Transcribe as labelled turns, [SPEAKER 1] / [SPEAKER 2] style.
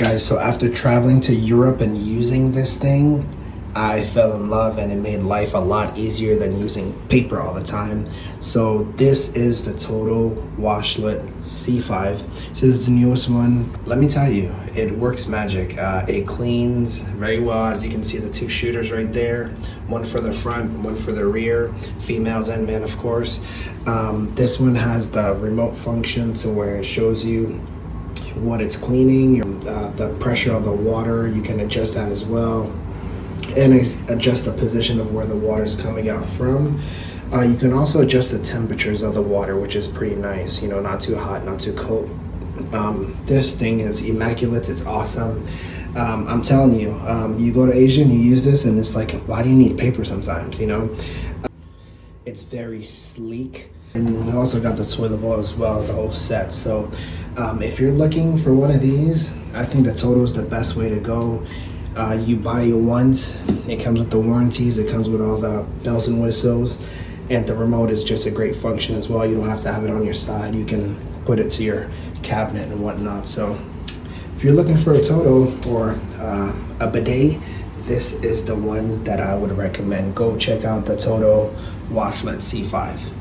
[SPEAKER 1] Guys, so after traveling to Europe and using this thing, I fell in love, and it made life a lot easier than using paper all the time. So this is the TOTO Washlet C5. So this is the newest one. Let me tell you, it works magic. It cleans very well. As you can see, the two shooters right there, one for the front, one for the rear, females and men, of course. This one has the remote function to where it shows you what it's cleaning, the pressure of the water. You can adjust that as well, and adjust the position of where the water is coming out from. You can also adjust the temperatures of the water, which is pretty nice, you know, not too hot, not too cold. This thing is immaculate. It's awesome. I'm telling you, you go to Asia and you use this and it's like, why do you need paper sometimes, you know? It's very sleek. And we also got the toilet bowl as well, the whole set. So if you're looking for one of these, I think the TOTO is the best way to go. You buy it once, it comes with the warranties, it comes with all the bells and whistles, and the remote is just a great function as well. You don't have to have it on your side. You can put it to your cabinet and whatnot. So if you're looking for a TOTO or a bidet, this is the one that I would recommend. Go check out the TOTO Washlet C5.